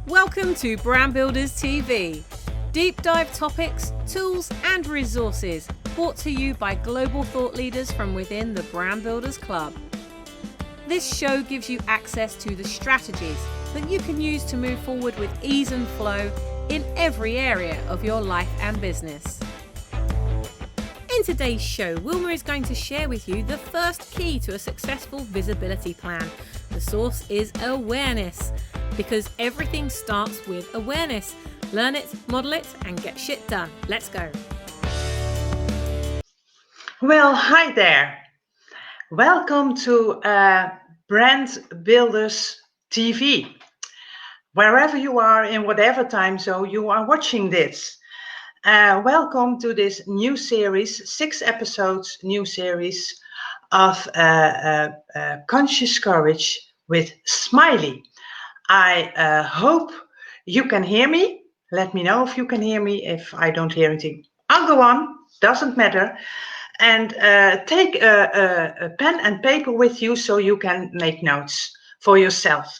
Welcome to Brand Builders TV. Deep dive topics, tools and resources brought to you by global thought leaders from within the Brand Builders Club. This show gives you access to the strategies that you can use to move forward with ease and flow in every area of your life and business. In today's show, Wilma is going to share with you the first key to a successful visibility plan. The source is awareness, because everything starts with awareness. Learn it, model it, and get shit done. Let's go. Well, hi there. Welcome to Brand Builders TV. Wherever you are, in whatever time zone you are watching this. Welcome to this new series, 6 episodes, new series of Conscious Courage with S.M.I.L.E.Y. I hope you can hear me. Let me know if you can hear me. If I don't hear anything, I'll go on. Doesn't matter. And take a pen and paper with you so you can make notes for yourself.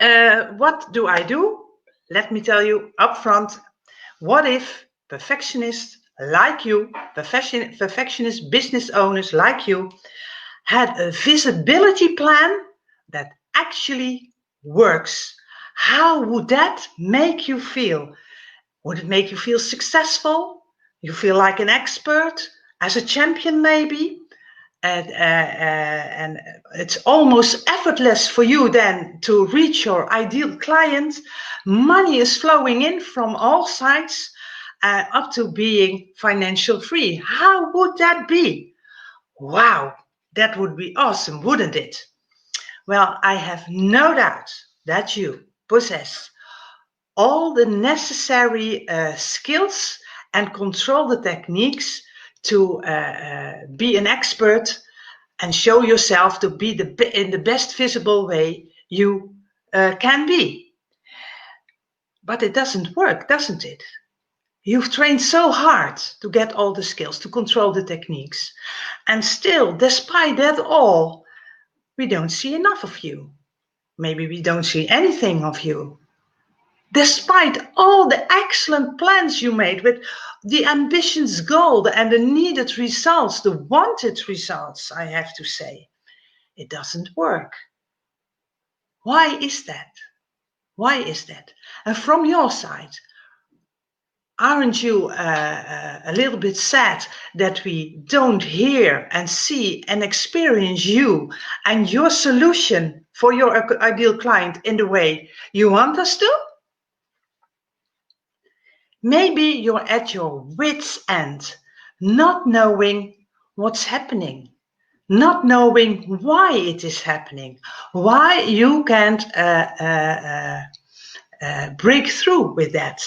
What do I do? Let me tell you up front. What if perfectionists like you, perfectionist business owners like you, had a visibility plan that actually works? How would that make you feel? Would it make you feel successful? You feel like an expert, as a champion maybe? And it's almost effortless for you then to reach your ideal client. Money is flowing in from all sides up to being financial free. How would that be? Wow, that would be awesome, wouldn't it? Well, I have no doubt that you possess all the necessary skills and control the techniques to be an expert and show yourself to be in the best visible way you can be. But it doesn't work, doesn't it? You've trained so hard to get all the skills, to control the techniques. And still, despite that all, we don't see enough of you. Maybe we don't see anything of you. Despite all the excellent plans you made with the ambitious goal and the needed results, the wanted results, I have to say, it doesn't work. Why is that? Why is that? And from your side, aren't you a little bit sad that we don't hear and see and experience you and your solution for your ideal client in the way you want us to? Maybe you're at your wit's end, not knowing what's happening, not knowing why it is happening, why you can't break through with that.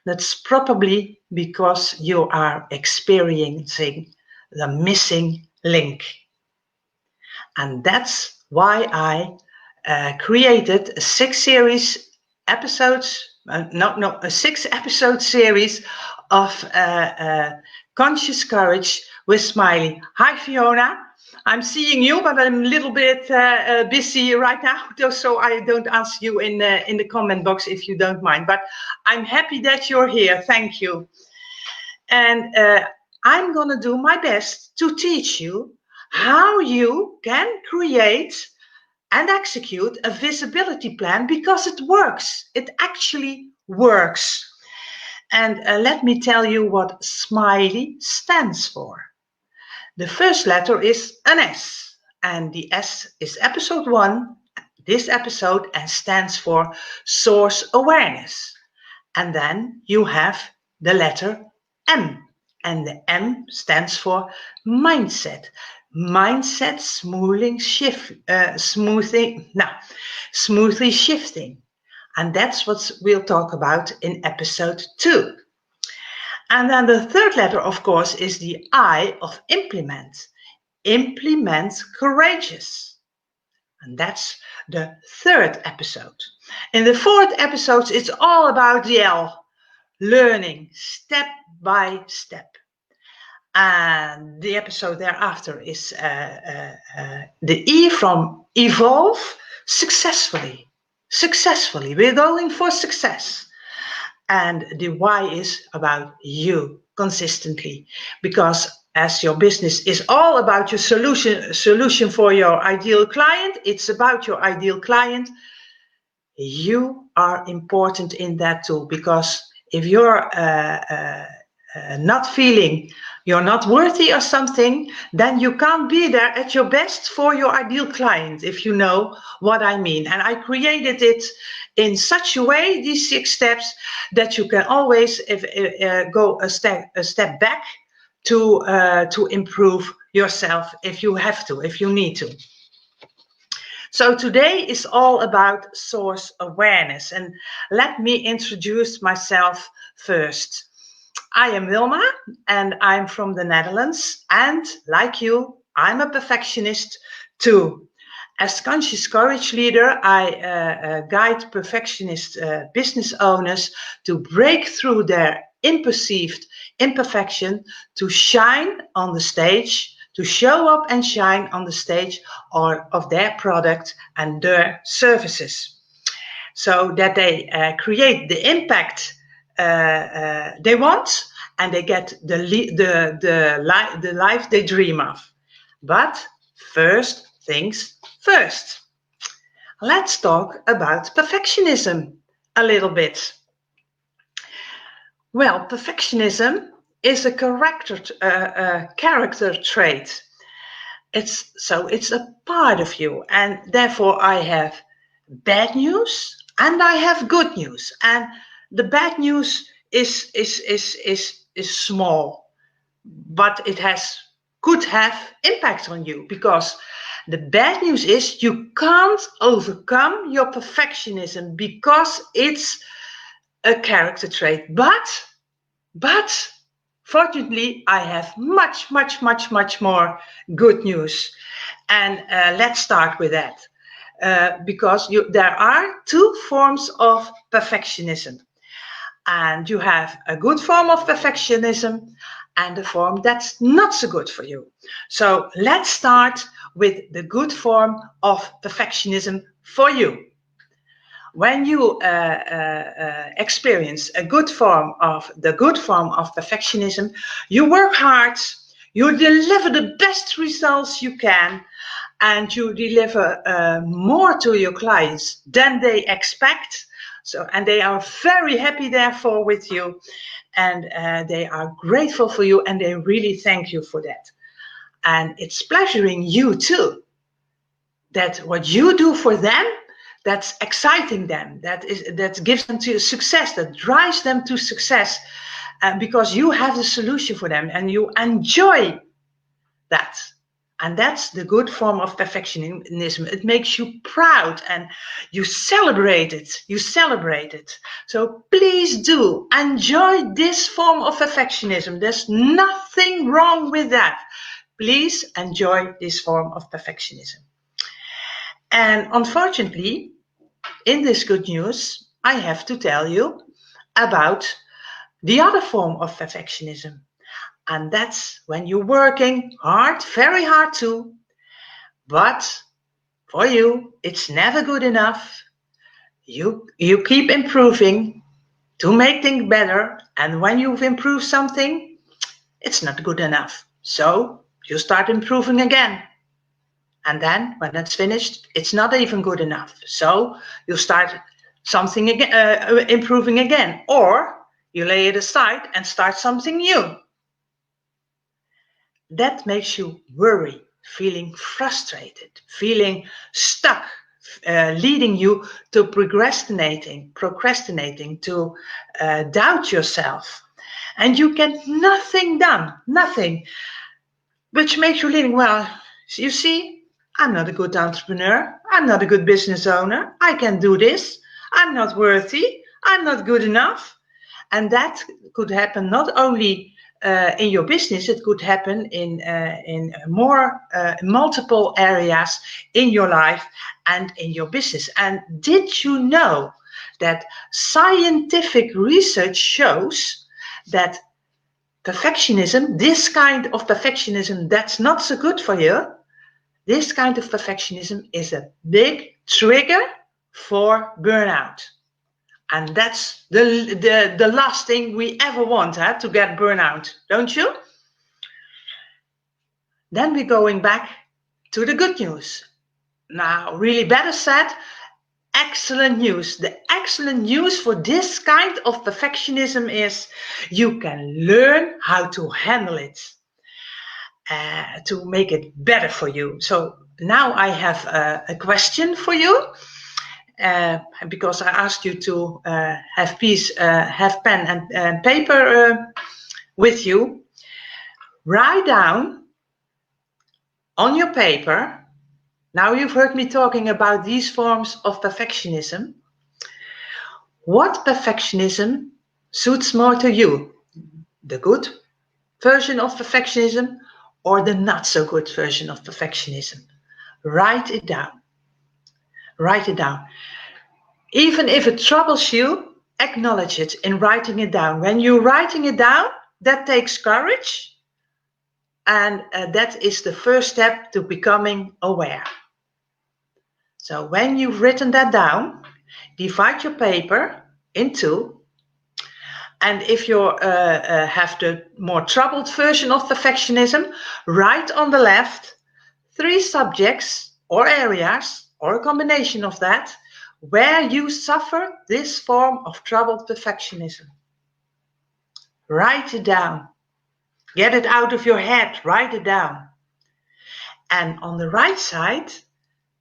That's probably because you are experiencing the missing link. And that's why I created a 6 episode series of Conscious Courage with S.M.I.L.E.Y. Hi Fiona, I'm seeing you, but I'm a little bit busy right now, so I don't ask you in the comment box if you don't mind. But I'm happy that you're here. Thank you. And I'm gonna do my best to teach you how you can create and execute a visibility plan, because it works. It actually works. And let me tell you what S.M.I.L.E.Y. stands for. The first letter is an S, and the S is episode 1, this episode, and stands for source awareness. And then you have the letter M, and the M stands for mindset. Mindset smoothly shifting. And that's what we'll talk about in episode 2. And then the third letter, of course, is the I of implement. Implement courageous. And that's the 3rd episode. In the 4th episode, it's all about the L, learning step by step. And the episode thereafter is the E from evolve successfully. successfully. We're going for success. And the why is about you consistently, because as your business is all about your solution for your ideal client, it's about your ideal client. You are important in that too, because if you're not feeling you're not worthy or something, then you can't be there at your best for your ideal client, if you know what I mean. And I created it in such a way, these 6 steps, that you can always go a step back to improve yourself if you have to, if you need to. So today is all about source awareness, and let me introduce myself first. I am Wilma and I'm from the Netherlands, and like you, I'm a perfectionist too. As conscious courage leader, I guide perfectionist business owners to break through their perceived imperfection, to shine on the stage, to show up and shine on the stage of their product and their services, so that they create the impact they want, and they get the life they dream of. But first things first. Let's talk about perfectionism a little bit. Well, perfectionism is a character trait. It's a part of you, and therefore I have bad news and I have good news. And the bad news is small, but it could have impact on you, because the bad news is you can't overcome your perfectionism because it's a character trait. But fortunately, I have much more good news. And let's start with that. Because there are 2 forms of perfectionism. And you have a good form of perfectionism and a form that's not so good for you. So let's start with the good form of perfectionism for you. When you experience the good form of perfectionism, you work hard, you deliver the best results you can, and you deliver more to your clients than they expect. And they are very happy, therefore, with you, and they are grateful for you, and they really thank you for that. And it's pleasuring you too, that what you do for them, that's exciting them, that gives them to success, that drives them to success, because you have the solution for them and you enjoy that. And that's the good form of perfectionism. It makes you proud and you celebrate it. So please do enjoy this form of perfectionism. There's nothing wrong with that. Please enjoy this form of perfectionism. And unfortunately, in this good news, I have to tell you about the other form of perfectionism. And that's when you're working hard, very hard too, but for you, it's never good enough. You keep improving to make things better. And when you've improved something, it's not good enough. So you start improving again. And then when it's finished, it's not even good enough. So you start something again, improving again, or you lay it aside and start something new. That makes you worry, feeling frustrated, feeling stuck, leading you to procrastinating, to doubt yourself. And you get nothing done, nothing, which makes you leaning, well, you see, I'm not a good entrepreneur. I'm not a good business owner. I can't do this. I'm not worthy. I'm not good enough. And that could happen not only in your business, it could happen in more multiple areas in your life and in your business. And did you know that scientific research shows that perfectionism, this kind of perfectionism that's not so good for you, this kind of perfectionism is a big trigger for burnout. And that's the last thing we ever want, to get burnout, don't you? Then we're going back to the good news. Now, really better said, excellent news. The excellent news for this kind of perfectionism is you can learn how to handle it, to make it better for you. So now I have a question for you. Because I asked you to have pen and paper with you. Write down on your paper, now you've heard me talking about these forms of perfectionism, what perfectionism suits more to you, the good version of perfectionism or the not so good version of perfectionism. Write it down. Write it down. Even if it troubles you, acknowledge it in writing it down. When you're writing it down, that takes courage. And that is the first step to becoming aware. So when you've written that down, divide your paper in two. And if you have the more troubled version of perfectionism, write on the left 3 subjects or areas, or a combination of that, where you suffer this form of troubled perfectionism. Write it down. Get it out of your head. Write it down. And on the right side,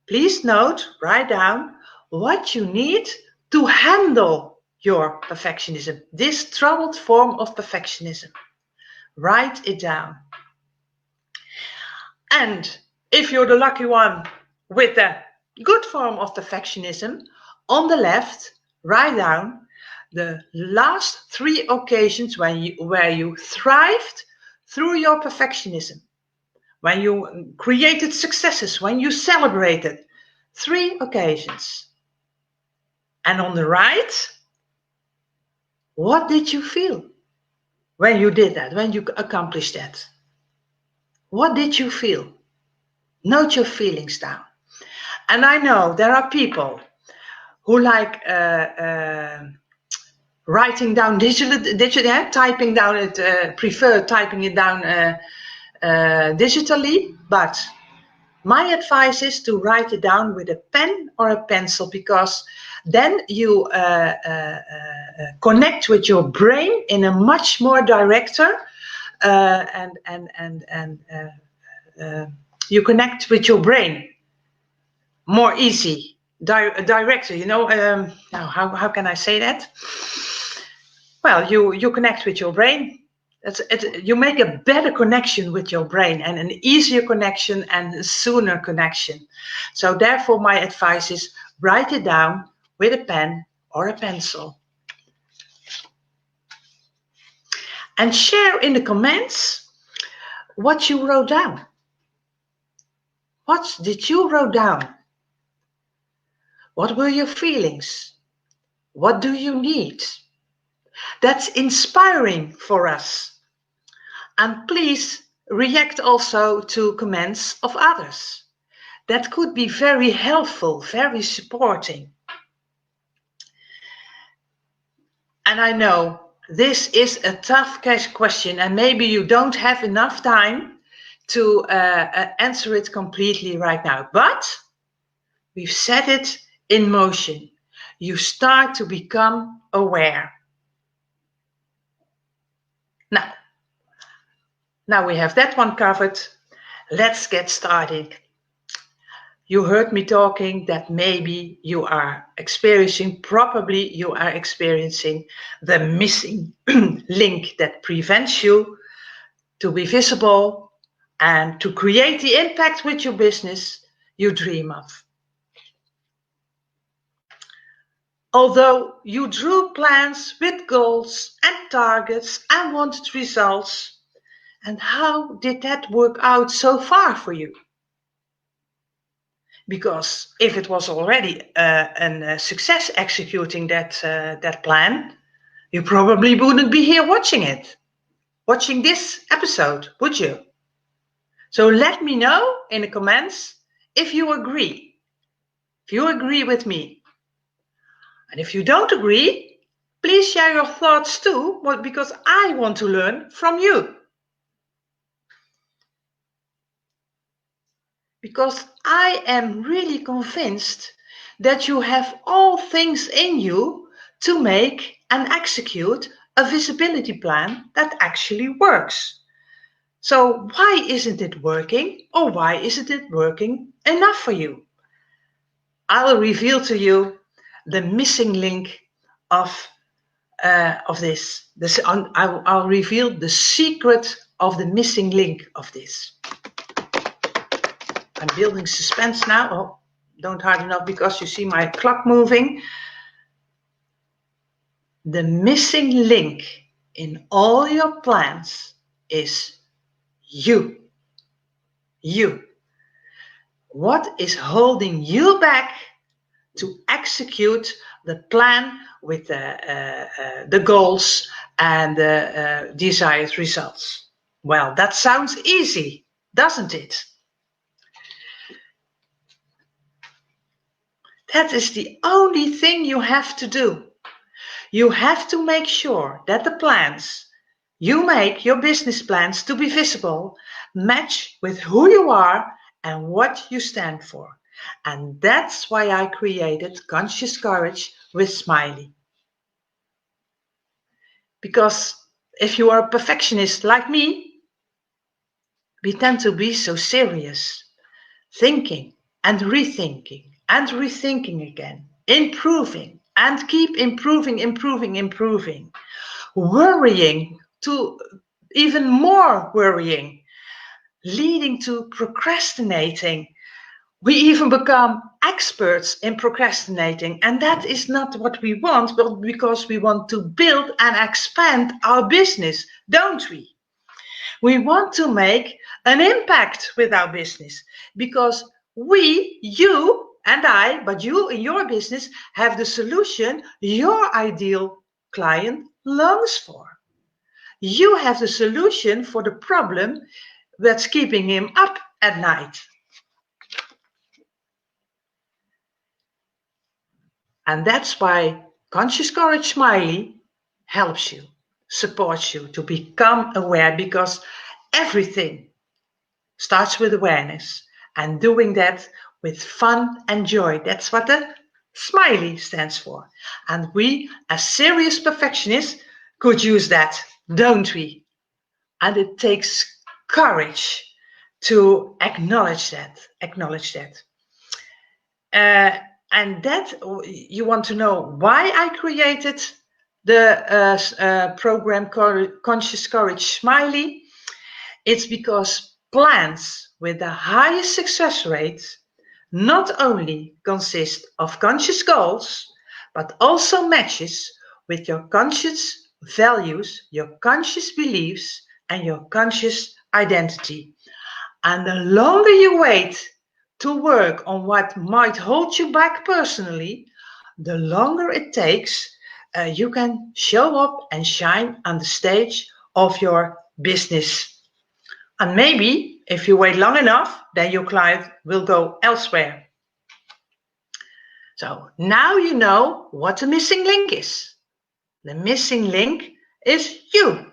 please note, write down what you need to handle your perfectionism, this troubled form of perfectionism. Write it down. And if you're the lucky one with the good form of perfectionism, on the left, write down the last 3 occasions where you thrived through your perfectionism, when you created successes, when you celebrated. 3 occasions. And on the right, what did you feel when you did that, when you accomplished that? What did you feel? Note your feelings down. And I know there are people who like writing down digitally, typing down it, prefer typing it down digitally, but my advice is to write it down with a pen or a pencil, because then you connect with your brain in a much more directer, and you connect with your brain more easy, director. You know, now how can I say that? Well, you connect with your brain. You make a better connection with your brain, and an easier connection and a sooner connection. So therefore, my advice is write it down with a pen or a pencil. And share in the comments what you wrote down. What did you write down? What were your feelings? What do you need? That's inspiring for us. And please react also to comments of others. That could be very helpful, very supporting. And I know this is a tough question, and maybe you don't have enough time to answer it completely right now. But we've set it in motion. You start to become aware. Now we have that one covered. Let's get started. You heard me talking that maybe you are experiencing the missing link that prevents you to be visible and to create the impact with your business you dream of. Although you drew plans with goals and targets and wanted results, and how did that work out so far for you? Because if it was already a success executing that plan, you probably wouldn't be here watching this episode, would you? So let me know in the comments if you agree with me. And if you don't agree, please share your thoughts too, because I want to learn from you. Because I am really convinced that you have all things in you to make and execute a visibility plan that actually works. So why isn't it working, or why isn't it working enough for you? I'll reveal to you the missing link of this. I'll reveal the secret of the missing link of this. I'm building suspense now. Oh, don't harden up because you see my clock moving. The missing link in all your plans is you. You. What is holding you back to execute the plan with the goals and the desired results? Well, that sounds easy, doesn't it? That is the only thing you have to do. You have to make sure that the plans you make, your business plans, to be visible, match with who you are and what you stand for. And that's why I created Conscious Courage with S.M.I.L.E.Y. Because if you are a perfectionist like me, we tend to be so serious, thinking and rethinking again, improving and keep improving, worrying to even more worrying, leading to procrastinating. We even become experts in procrastinating, and that is not what we want, but because we want to build and expand our business, don't we? We want to make an impact with our business because we, you and I, but you in your business have the solution your ideal client longs for. You have the solution for the problem that's keeping him up at night. And that's why Conscious Courage S.M.I.L.E.Y helps you, supports you to become aware, because everything starts with awareness, and doing that with fun and joy. That's what the S.M.I.L.E.Y stands for. And we, as serious perfectionists, could use that, don't we? And it takes courage to acknowledge that. And that you want to know why I created the program Conscious Courage S.M.I.L.E.Y. It's because plans with the highest success rates not only consist of conscious goals, but also matches with your conscious values, your conscious beliefs, and your conscious identity. And the longer you wait to work on what might hold you back personally, the longer it takes you can show up and shine on the stage of your business. And maybe if you wait long enough, then your client will go elsewhere. So now you know what the missing link is. The missing link is you.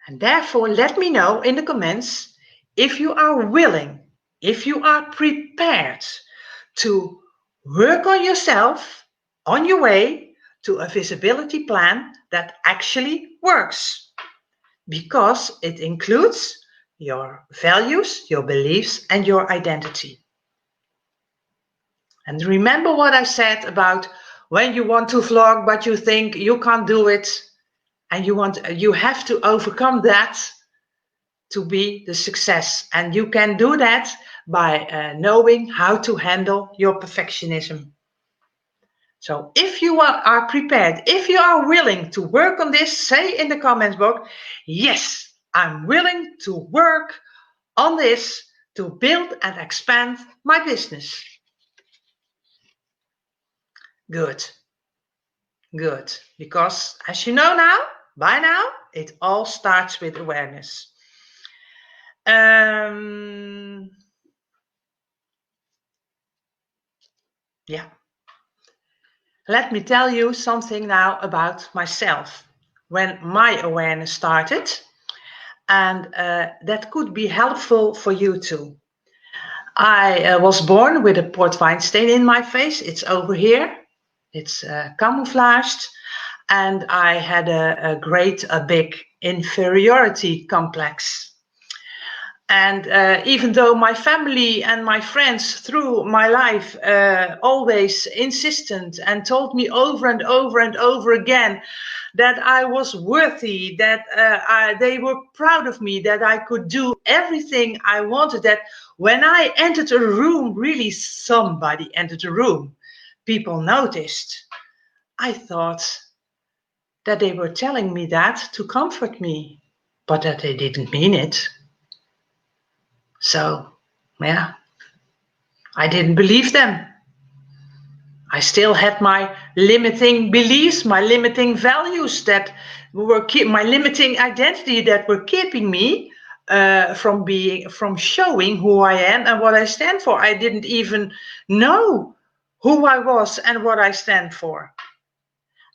And therefore, let me know in the comments if you are willing, if you are prepared to work on yourself on your way to a visibility plan that actually works, because it includes your values, your beliefs, and your identity. And remember what I said about when you want to vlog, but you think you can't do it, and you have to overcome that to be the success. And you can do that by knowing how to handle your perfectionism. So if you are prepared, if you are willing to work on this, say in the comments box, yes, I'm willing to work on this to build and expand my business. Good. Because as you know now, by now, it all starts with awareness. Yeah. Let me tell you something now about myself. When my awareness started, and that could be helpful for you too. I was born with a port wine stain in my face. It's over here. It's camouflaged. And I had a big inferiority complex. And even though my family and my friends through my life always insisted and told me over and over and over again that I was worthy, that they were proud of me, that I could do everything I wanted, that when I entered a room, really somebody entered a room, people noticed. I thought that they were telling me that to comfort me, but that they didn't mean it. So, yeah, I didn't believe them. I still had my limiting beliefs, my limiting values that were my limiting identity that were keeping me from showing who I am and what I stand for. I didn't even know who I was and what I stand for.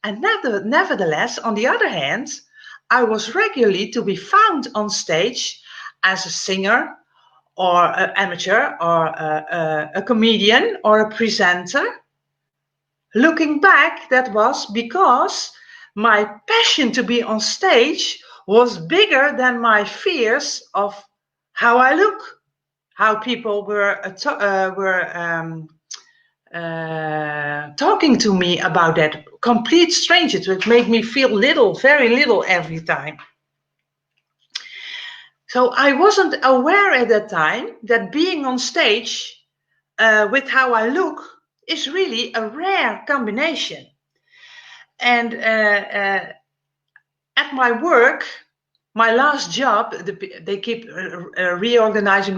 And nevertheless, on the other hand, I was regularly to be found on stage as a singer or an amateur or a comedian or a presenter. Looking back, that was because my passion to be on stage was bigger than my fears of how I look, how people were talking to me about that. Complete strangers, which made me feel little, very little every time. So I wasn't aware at that time that being on stage with how I look is really a rare combination. And at my work, my last job, they keep reorganizing.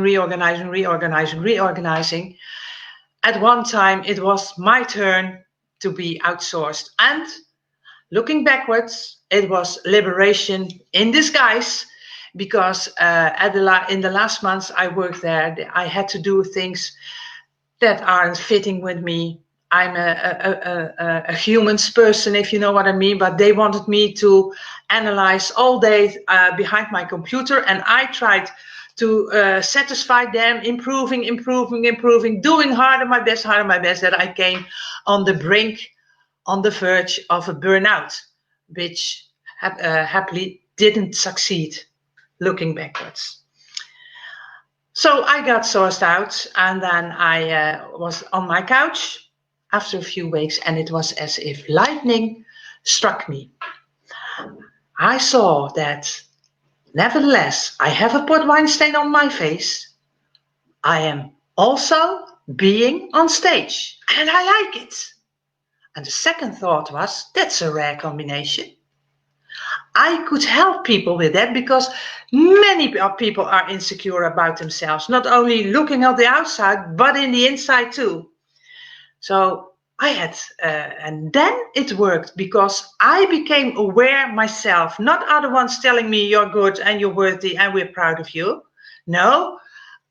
At one time, it was my turn to be outsourced. And looking backwards, it was liberation in disguise, because in the last months I worked there, I had to do things that aren't fitting with me. I'm a humans person, if you know what I mean, but they wanted me to analyze all day behind my computer, and I tried to satisfy them, improving, doing harder my best, that I came on the brink, on the verge of a burnout, which happily didn't succeed, looking backwards. So I got sourced out, and then I was on my couch after a few weeks, and it was as if lightning struck me. I saw that, nevertheless, I have a port wine stain on my face. I am also being on stage, and I like it. And the second thought was, that's a rare combination. I could help people with that, because many people are insecure about themselves, not only looking at the outside, but in the inside too. So I had, and then it worked, because I became aware myself, not other ones telling me you're good and you're worthy and we're proud of you. No,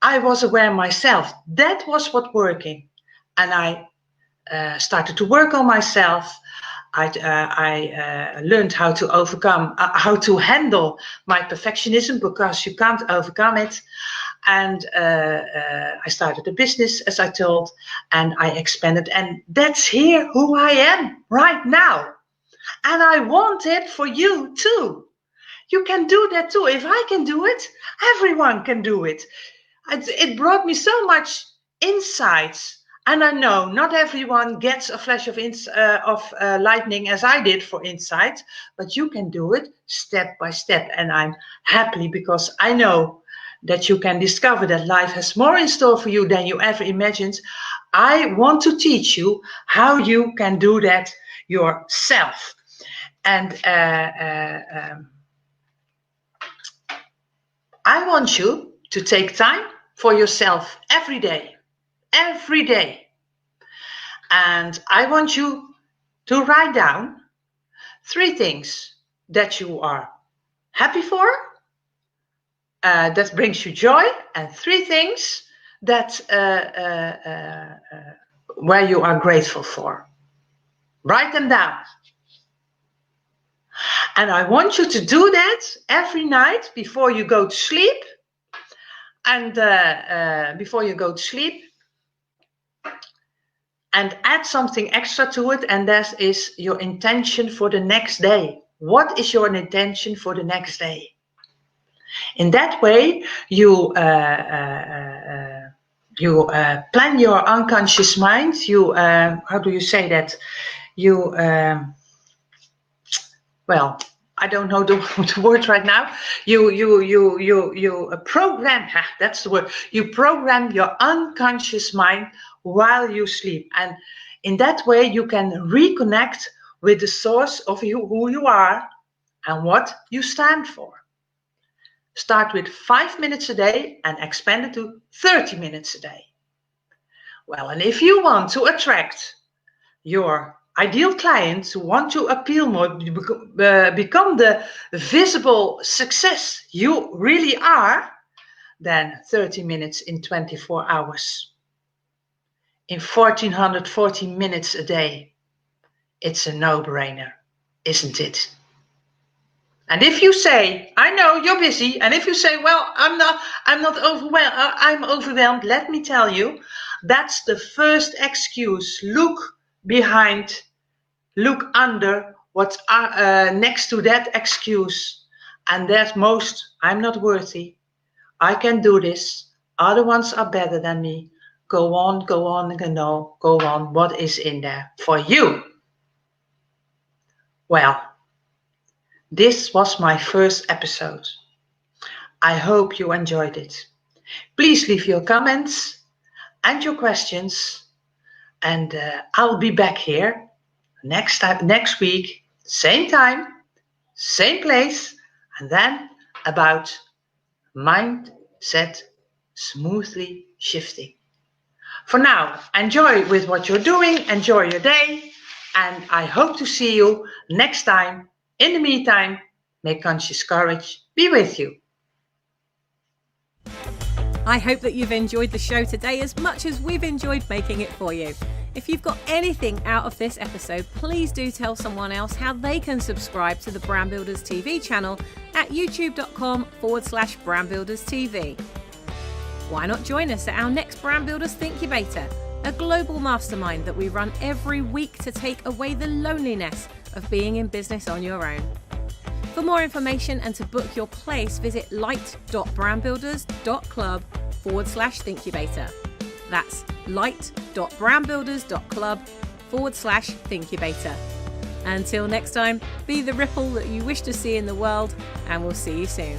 I was aware myself. That was what working. And I started to work on myself. I learned how to overcome, how to handle my perfectionism, because you can't overcome it. And I started a business, as I told, and I expanded. And that's here who I am right now. And I want it for you too. You can do that too. If I can do it, everyone can do it. It brought me so much insights. And I know not everyone gets a flash of lightning as I did for insight, but you can do it step by step. And I'm happy, because I know that you can discover that life has more in store for you than you ever imagined. I want to teach you how you can do that yourself. And I want you to take time for yourself every day. Every day. And I want you to write down 3 things that you are happy for, that brings you joy, and 3 things that where you are grateful for. Write them down. And I want you to do that every night before you go to sleep. And before you go to sleep, and add something extra to it, and that is your intention for the next day. What is your intention for the next day? In that way, you plan your unconscious mind. You how do you say that? You well, I don't know the word right now. You program. That's the word. You program your unconscious mind while you sleep, and in that way you can reconnect with the source of you, who you are, and what you stand for. Start with 5 minutes a day and expand it to 30 minutes a day. Well, and if you want to attract your ideal clients who want to appeal more, become the visible success you really are, then 30 minutes in 24 hours. In 1440 minutes a day. It's a no-brainer, isn't it? And if you say, I know you're busy, and if you say, well, I'm not overwhelmed, I'm overwhelmed, let me tell you, that's the first excuse. Look behind, look under what's next to that excuse. And there's most, I'm not worthy, I can do this, other ones are better than me. Go on, go on, what is in there for you? Well, this was my first episode. I hope you enjoyed it. Please leave your comments and your questions, and I'll be back here next week, same time, same place, and then about mindset smoothly shifting. For now, enjoy with what you're doing, enjoy your day, and I hope to see you next time. In the meantime, may conscious courage be with you. I hope that you've enjoyed the show today as much as we've enjoyed making it for you. If you've got anything out of this episode, please do tell someone else how they can subscribe to the Brand Builders TV channel at youtube.com/brandbuilderstv. Why not join us at our next Brand Builders Thinkubator, a global mastermind that we run every week to take away the loneliness of being in business on your own. For more information and to book your place, visit light.brandbuilders.club/Thinkubator. That's light.brandbuilders.club/Thinkubator. Until next time, be the ripple that you wish to see in the world, and we'll see you soon.